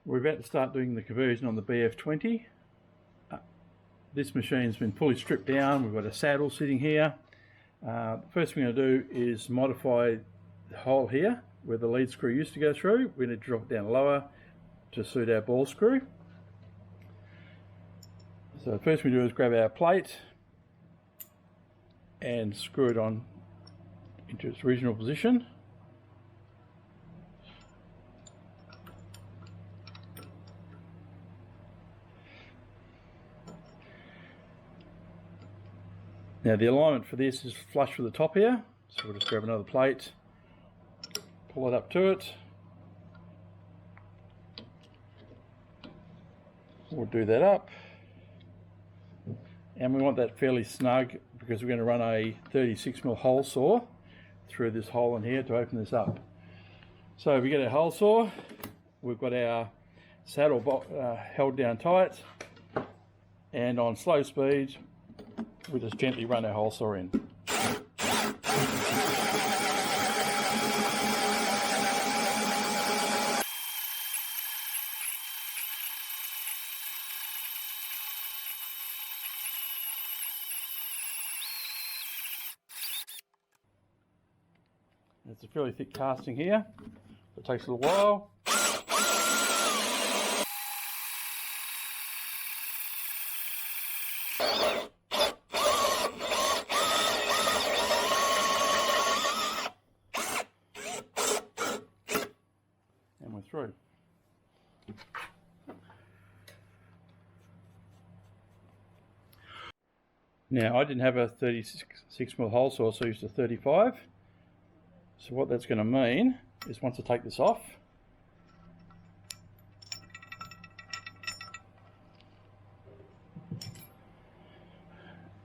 We're about to start doing the conversion on the BF20. This machine's been fully stripped down. We've got a saddle sitting here. The first thing we're going to do is modify the hole here where the lead screw used to go through. We're going to drop it down lower to suit our ball screw. So the first thing we do is grab our plate and screw it on into its original position. Now the alignment for this is flush with the top here, so we'll just grab another plate, pull it up to it. We'll do that up. And we want that fairly snug because we're going to run a 36mm hole saw through this hole in here to open this up. So if we get our hole saw, we've got our saddle held down tight, and on slow speed we just gently run our hole saw in. It's a fairly thick casting here. It takes a little while. And we're through. Now I didn't have a 36mm hole saw, so I used a 35. So what that's going to mean is once I take this off,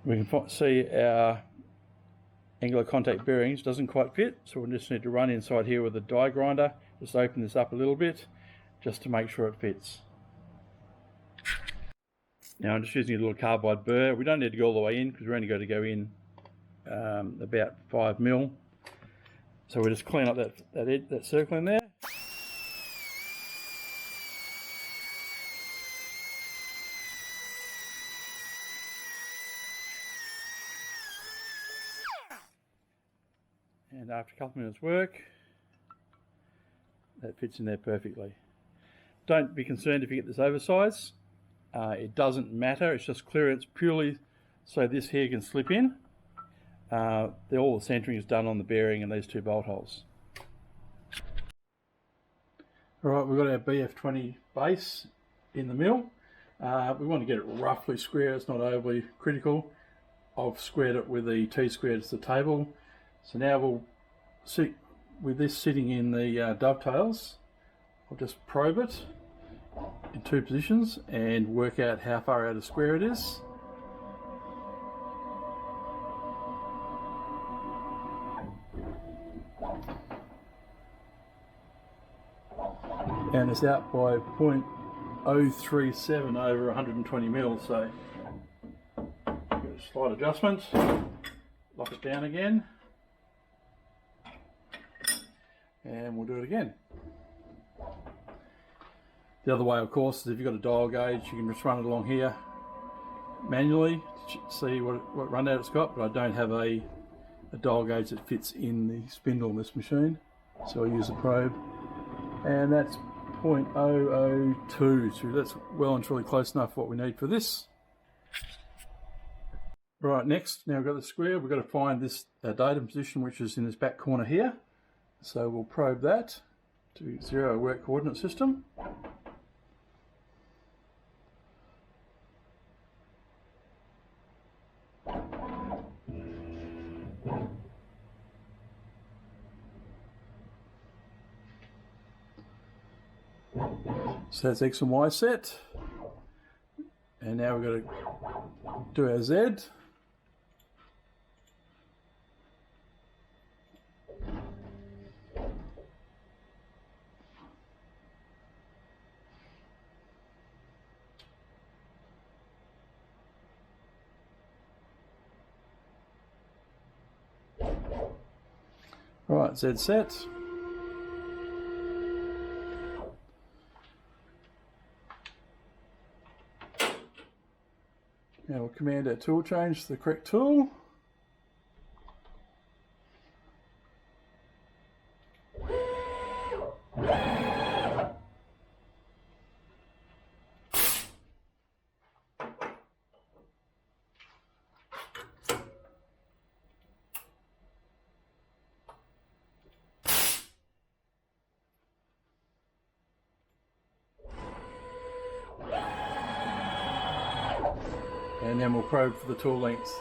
we can see our angular contact bearings doesn't quite fit, so we'll just need to run inside here with a die grinder, just open this up a little bit just to make sure it fits. Now I'm just using a little carbide burr. We don't need to go all the way in because we're only going to go in about 5mm. So we'll just clean up that circle in there. And after a couple of minutes work, that fits in there perfectly. Don't be concerned if you get this oversize. It doesn't matter, it's just clearance purely so this here can slip in. All the centering is done on the bearing and these two bolt holes. Alright, we've got our BF20 base in the mill. We want to get it roughly square, it's not overly critical. I've squared it with the T-squared as the table. So now we'll see, with this sitting in the dovetails, I'll just probe it in two positions and work out how far out of square it is. And it's out by 0.037 over 120mm, so give it a slight adjustment, lock it down again, and we'll do it again. The other way, of course, is if you've got a dial gauge, you can just run it along here manually to see what run out it's got, but I don't have a dial gauge that fits in the spindle in this machine, so I use a probe, and that's 0.002, so that's well and truly close enough for what we need for this. Right, next, now we've got the square, we've got to find this datum position, which is in this back corner here. So we'll probe that to zero work coordinate system. So that's X and Y set, and now we've got to do our Z. Right, Z set. Now we'll command our tool change to the correct tool. And then we'll probe for the tool length.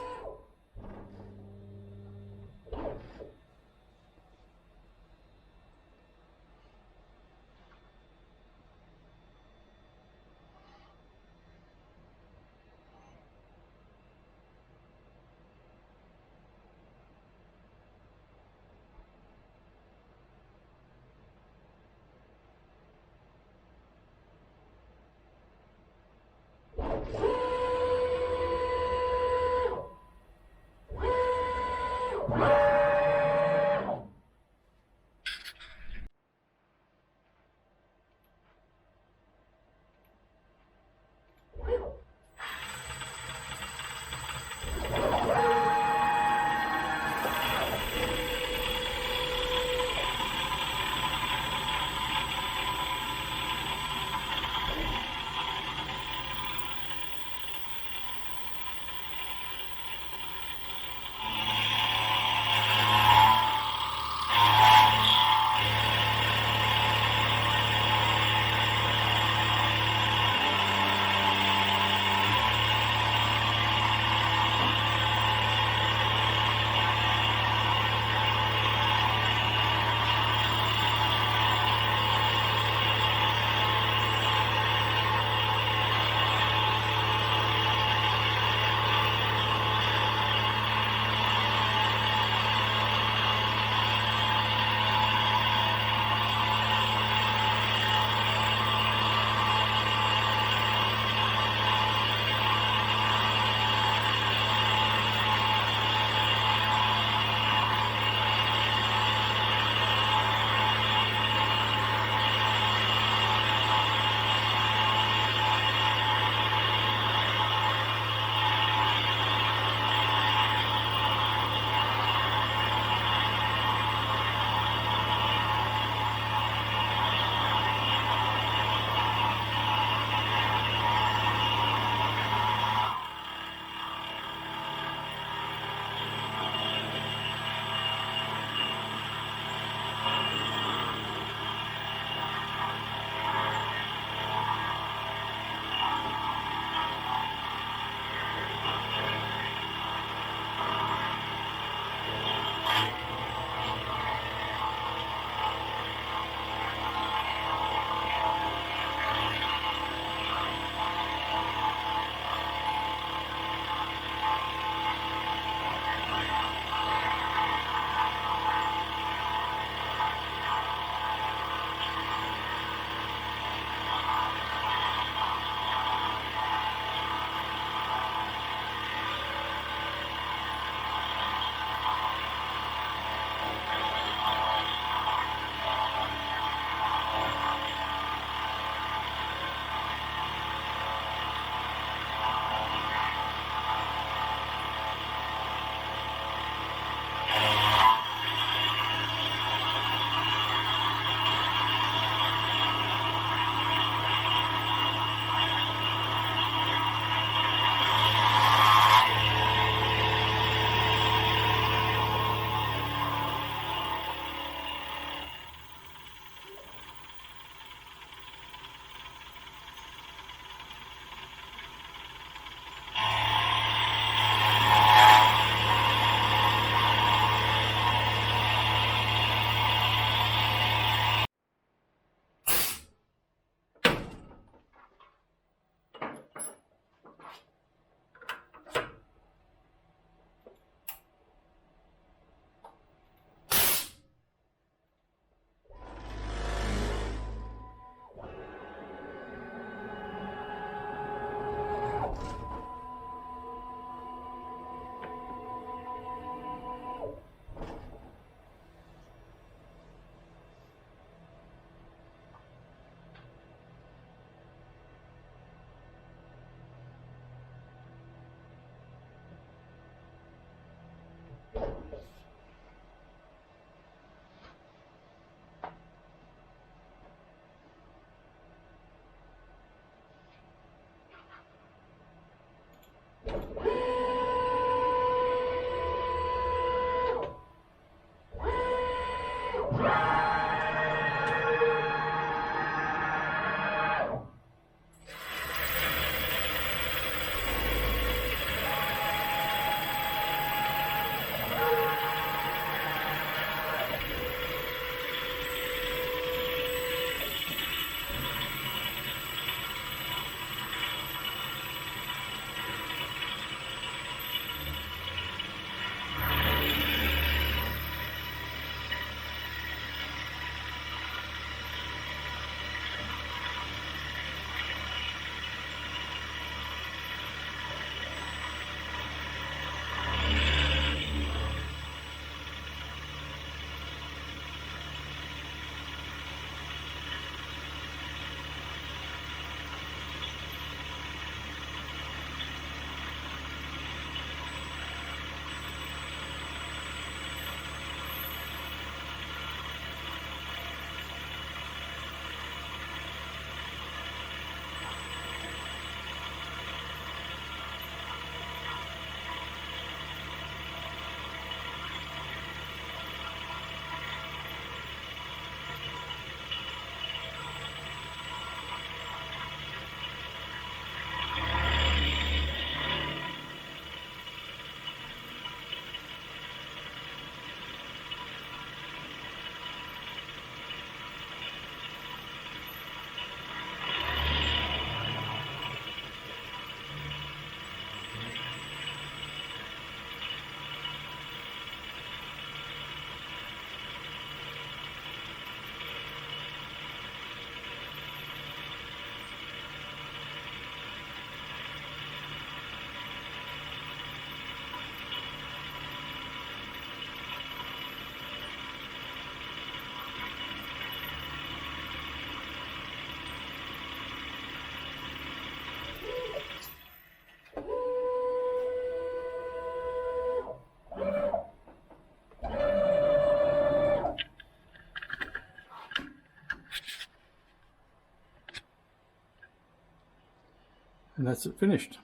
And that's it finished.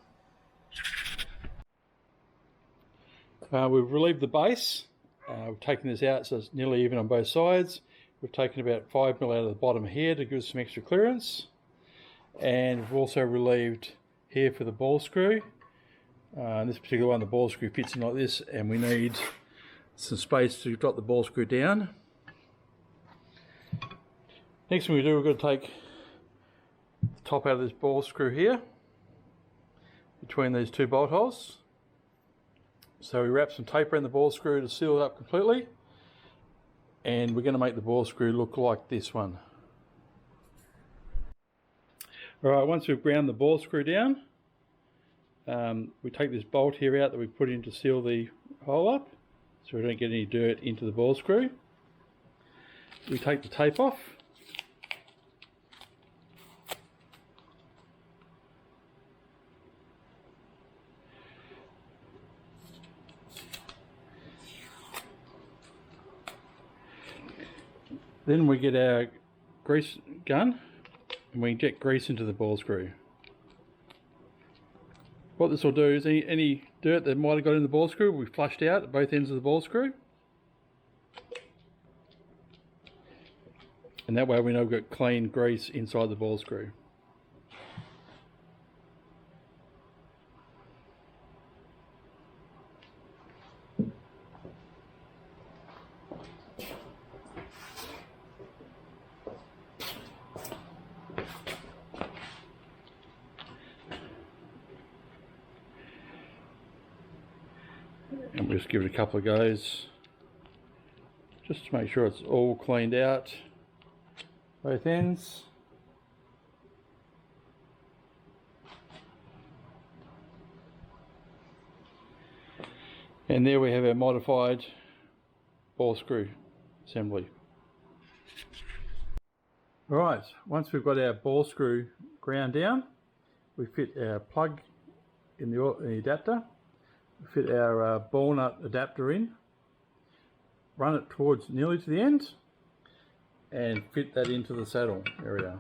We've relieved the base. We've taken this out so it's nearly even on both sides. We've taken about 5mm out of the bottom here to give us some extra clearance. And we've also relieved here for the ball screw. This particular one, the ball screw fits in like this, and we need some space to drop the ball screw down. Next thing we do, we've got to take the top out of this ball screw here, between these two bolt holes. So we wrap some tape around the ball screw to seal it up completely, and we're going to make the ball screw look like this one. Alright, once we've ground the ball screw down, we take this bolt here out that we put in to seal the hole up, so we don't get any dirt into the ball screw. We take the tape off. Then we get our grease gun and we inject grease into the ball screw. What this will do is any dirt that might have got in the ball screw will be flushed out at both ends of the ball screw. And that way we know we've got clean grease inside the ball screw. And we'll just give it a couple of goes just to make sure it's all cleaned out both ends. And there we have our modified ball screw assembly. Alright, once we've got our ball screw ground down, we fit our plug in the adapter. Fit our ball nut adapter in, run it towards nearly to the end, and fit that into the saddle area.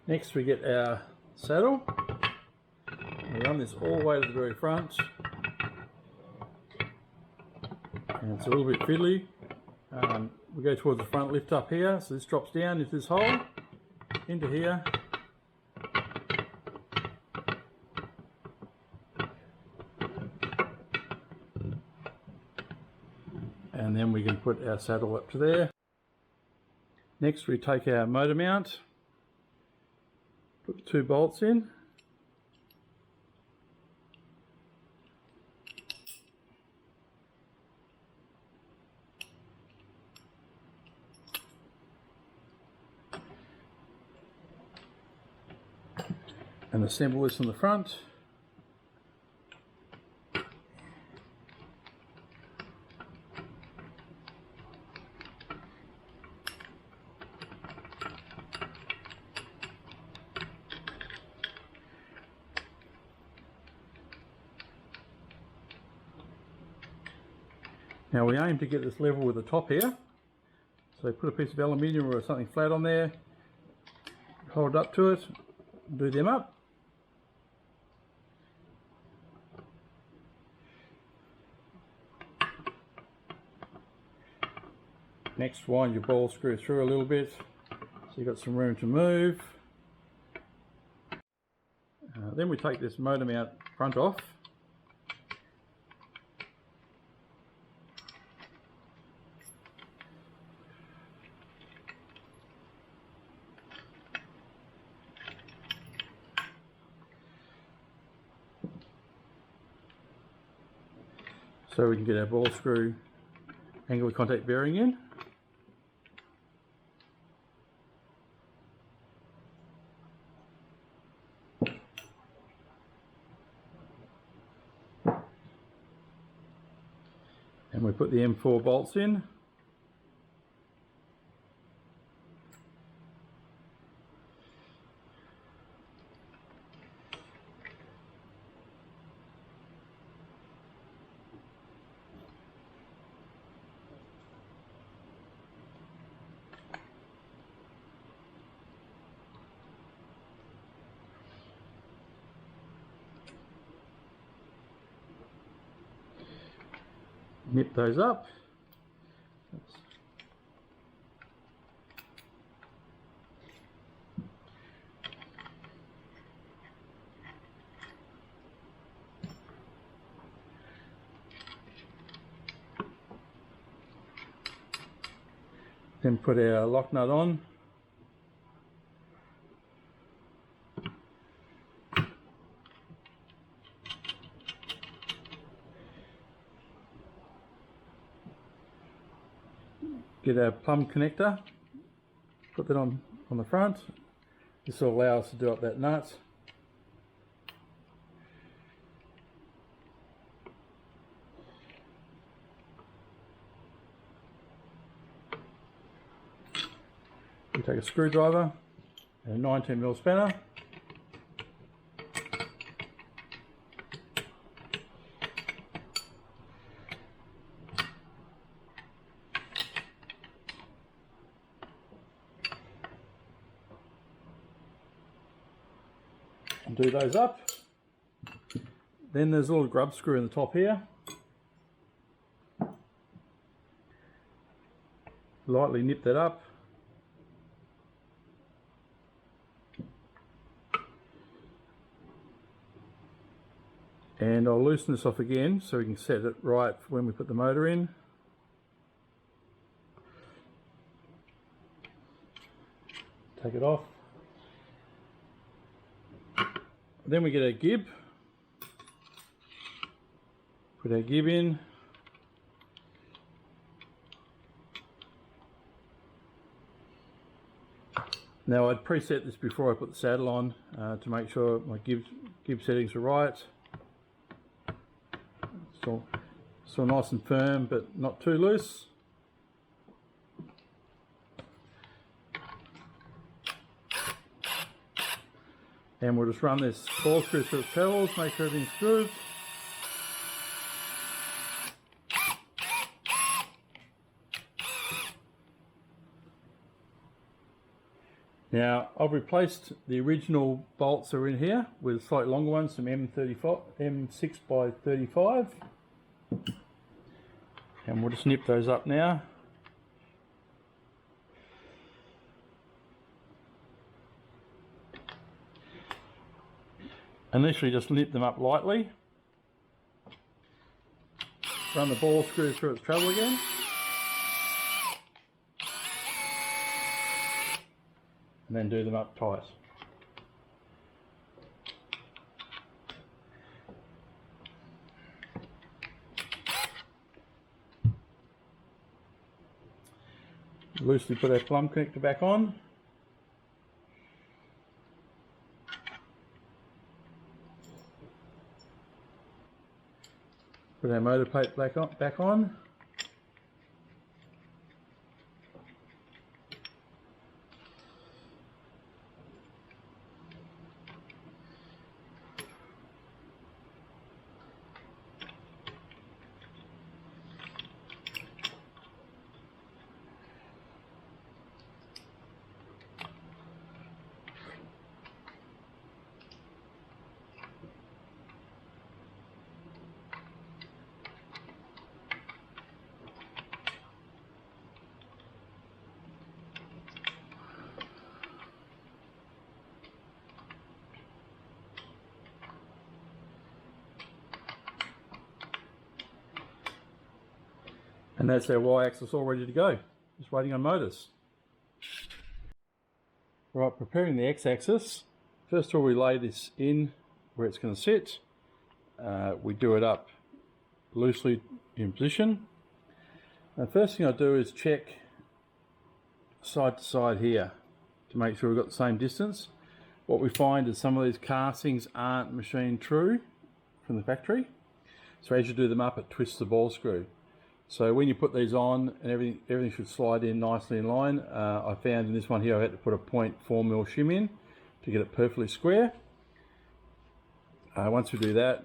Next we get our saddle, We run this all the way to the very front, and it's a little bit fiddly. We go towards the front, lift up here, so this drops down into this hole, into here. And then we can put our saddle up to there. Next we take our motor mount, put the 2 bolts in. And assemble this on the front. Now we aim to get this level with the top here, so put a piece of aluminium or something flat on there, hold up to it, do them up. Next, wind your ball screw through a little bit so you've got some room to move. Then we take this motor mount front off. So we can get our ball screw angle of contact bearing in. And we put the M4 bolts in. Nip those up. Then put our lock nut on. Get our plumb connector, put that on the front. This will allow us to do up that nut. We take a screwdriver and a 19mm spanner. And do those up. Then there's a little grub screw in the top here. Lightly nip that up. And I'll loosen this off again so we can set it right for when we put the motor in. Take it off. Then we get our gib. Put our gib in. Now I'd preset this before I put the saddle on to make sure my gib settings are right. So nice and firm, but not too loose. And we'll just run this ball screw through its pedals, make sure everything's good. Now I've replaced the original bolts that are in here with slightly longer ones, some M6 by 35, and we'll just nip those up now. Initially just nip them up lightly, run the ball screw through its travel again, and then do them up tight. Loosely put our plumb connector back on. Put our motor plate back on. And that's our Y-axis all ready to go, just waiting on motors. Right, preparing the X-axis. First of all, we lay this in where it's going to sit. We do it up loosely in position. The first thing I do is check side to side here to make sure we've got the same distance. What we find is some of these castings aren't machined true from the factory. So as you do them up, it twists the ball screw. So when you put these on, and everything should slide in nicely in line. I found in this one here I had to put a 0.4mm shim in to get it perfectly square. Once we do that,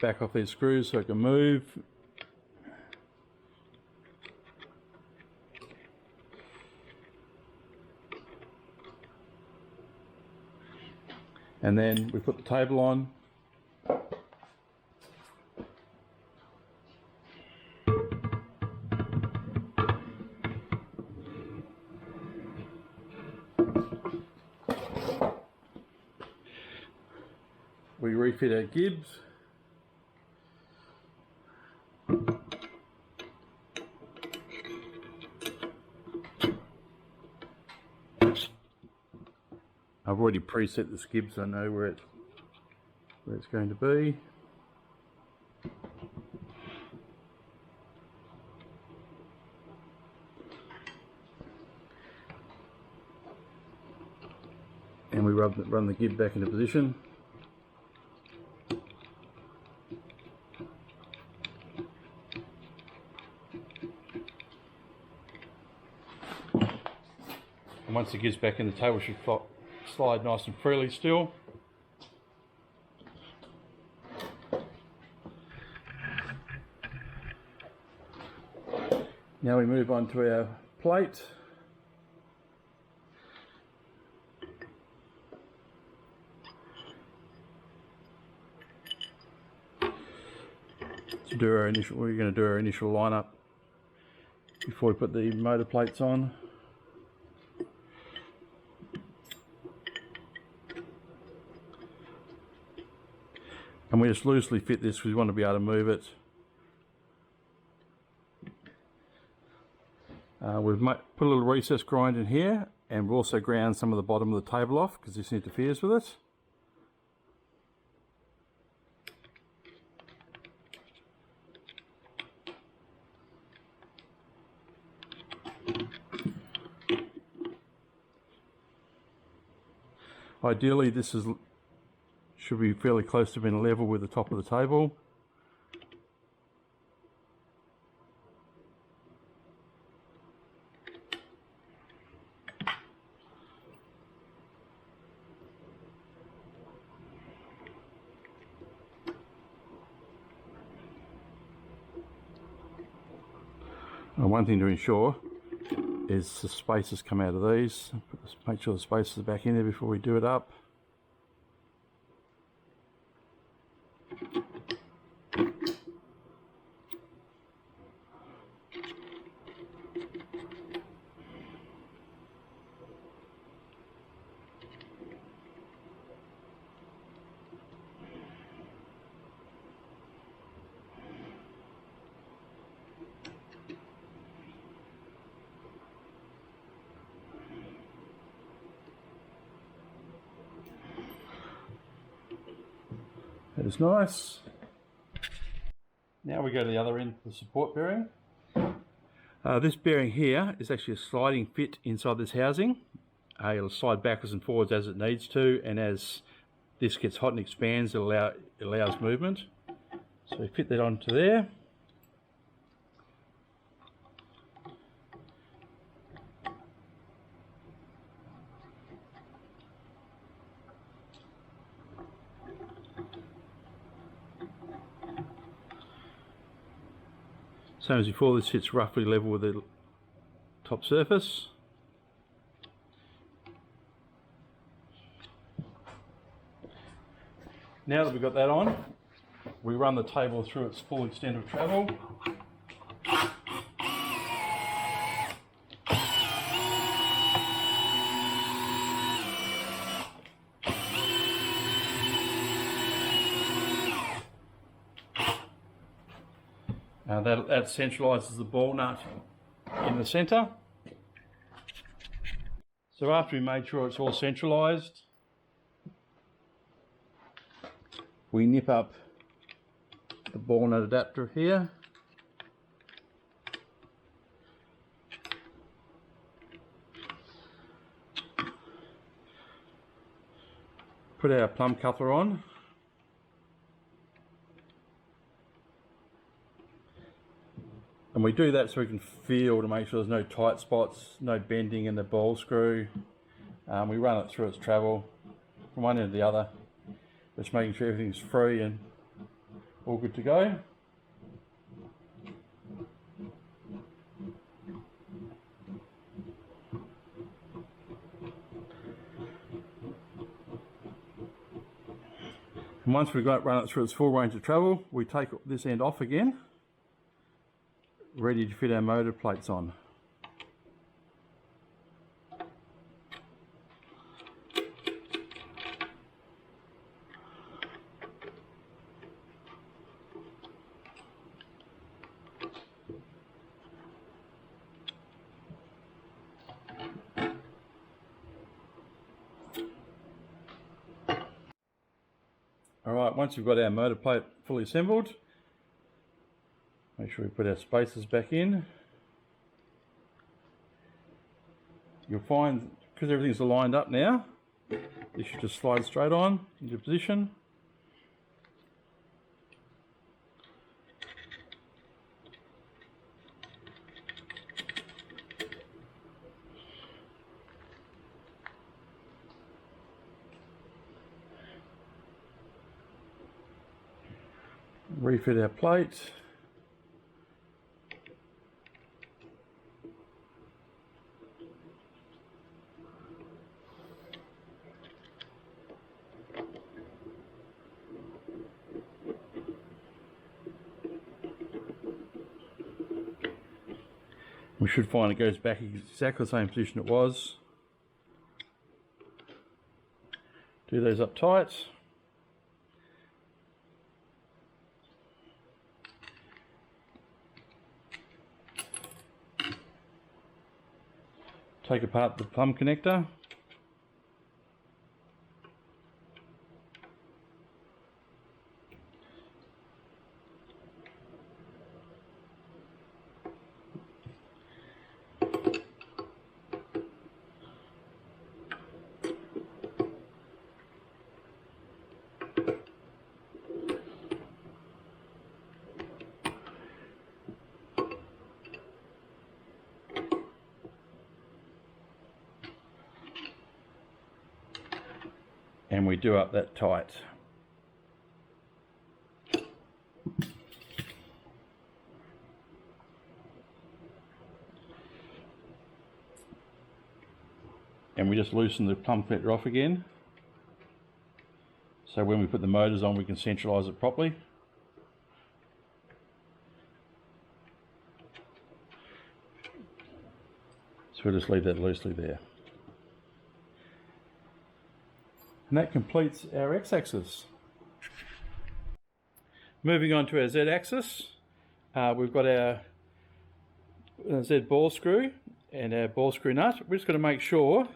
back off these screws so it can move. And then we put the table on. We refit our gibs. I've already preset the gibs, so I know where it's going to be. And we run the gib back into position. And once it gets back in, the table should slide nice and freely still. Now we move on to our plate. We're going to do our initial lineup before we put the motor plates on. And we just loosely fit this because we want to be able to move it. We've put a little recess grind in here, and we've also ground some of the bottom of the table off because this interferes with it. Ideally, this should be fairly close to being level with the top of the table. And one thing to ensure is the spacers come out of these. Make sure the spacers are back in there before we do it up. That is nice. Now we go to the other end of the support bearing. This bearing here is actually a sliding fit inside this housing. It'll slide backwards and forwards as it needs to, and as this gets hot and expands, it allows movement. So we fit that onto there. Same as before, this sits roughly level with the top surface. Now that we've got that on, we run the table through its full extent of travel. That centralises the ball nut in the centre. So after we made sure it's all centralised, we nip up the ball nut adapter here. Put our plumb coupler on. And we do that so we can feel to make sure there's no tight spots, no bending in the ball screw. We run it through its travel from one end to the other, just making sure everything's free and all good to go. And once we've run it through its full range of travel, we take this end off again, ready to fit our motor plates on. Alright, once we've got our motor plate fully assembled, make sure we put our spacers back in. You'll find, because everything's lined up now, this should just slide straight on into position. Refit our plate. We should find it goes back exactly the same position it was. Do those up tight. Take apart the plumb connector. And we do up that tight. and we just loosen the plumb connector off again. So when we put the motors on, we can centralise it properly. So we'll just leave that loosely there. And that completes our x-axis. Moving on to our z-axis, we've got our Z ball screw and our ball screw nut. We're just going to make sure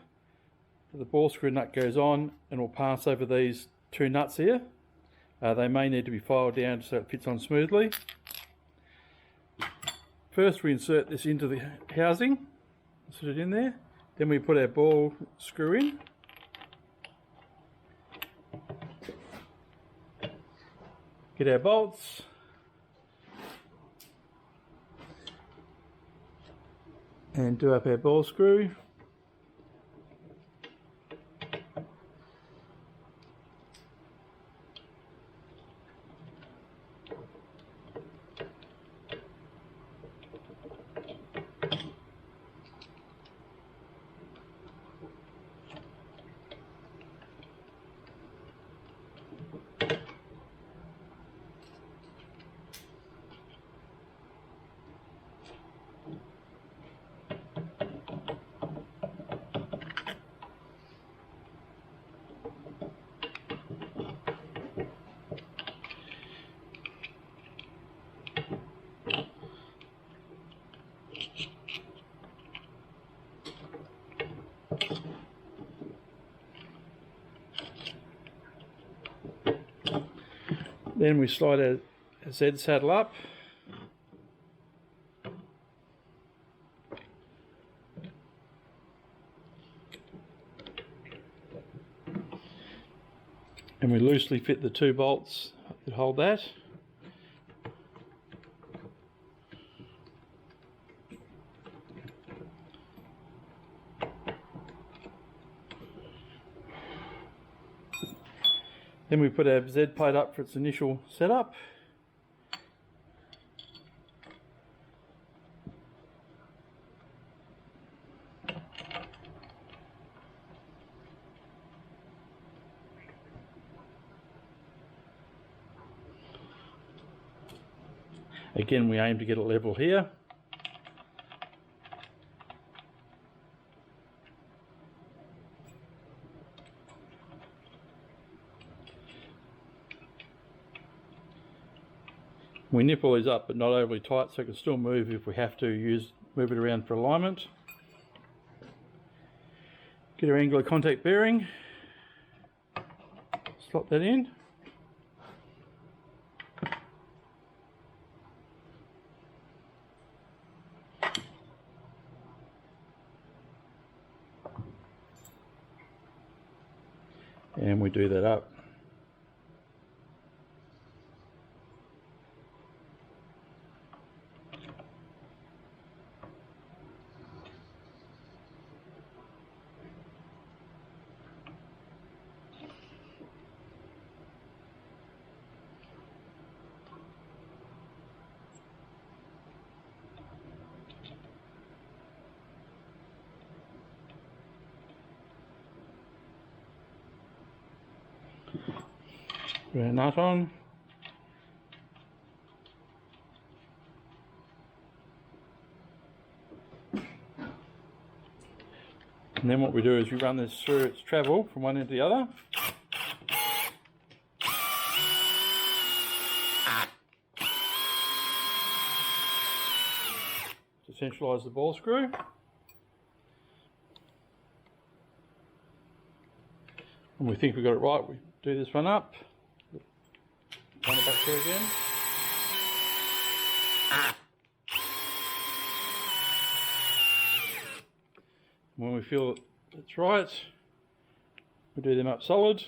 that the ball screw nut goes on and will pass over these two nuts here. They may need to be filed down so it fits on smoothly. First we insert this into the housing, insert it in there, then we put our ball screw in. Get our bolts. And do up our ball screw. Then we slide our Z saddle up. And we loosely fit the two bolts that hold that. Then we put our Z plate up for its initial setup. Again, we aim to get it level here. We nip all these up, but not overly tight, so it can still move if we have to move it around for alignment. Get our angular contact bearing, slot that in. And we do that up. Put our nut on. And then what we do is we run this through its travel from one end to the other. To centralise the ball screw. When we think we've got it right, we do this one up. Run it back through again. When we feel it's right, we do them up solid.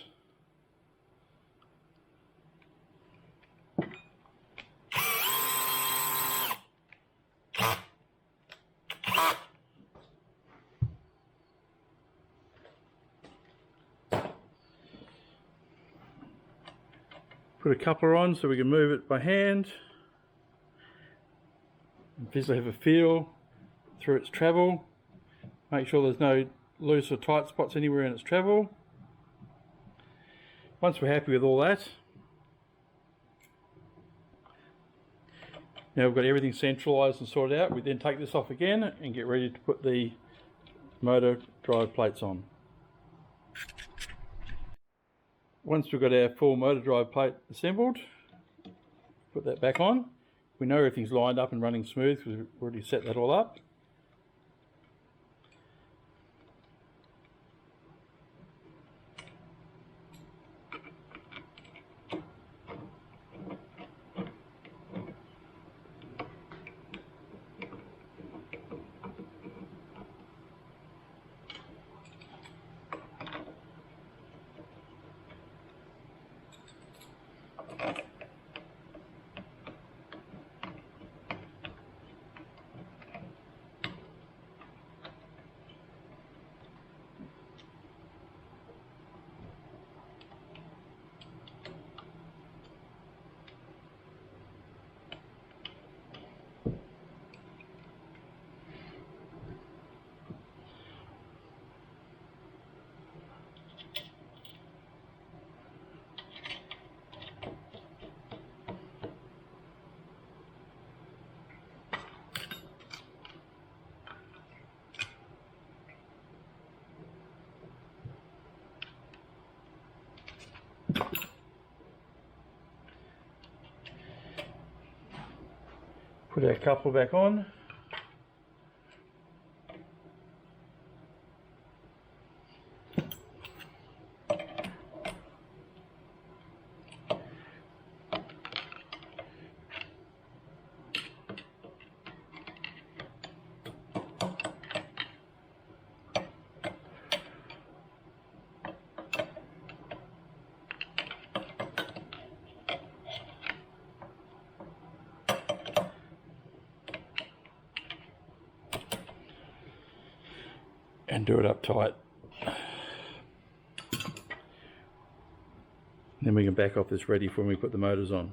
Put a coupler on so we can move it by hand. And visually have a feel through its travel. Make sure there's no loose or tight spots anywhere in its travel. Once we're happy with all that, now we've got everything centralised and sorted out, we then take this off again and get ready to put the motor drive plates on. Once we've got our full motor drive plate assembled, put that back on. We know everything's lined up and running smooth because we've already set that all up. Put our couple back on. And do it up tight. Then we can back off this ready for when we put the motors on.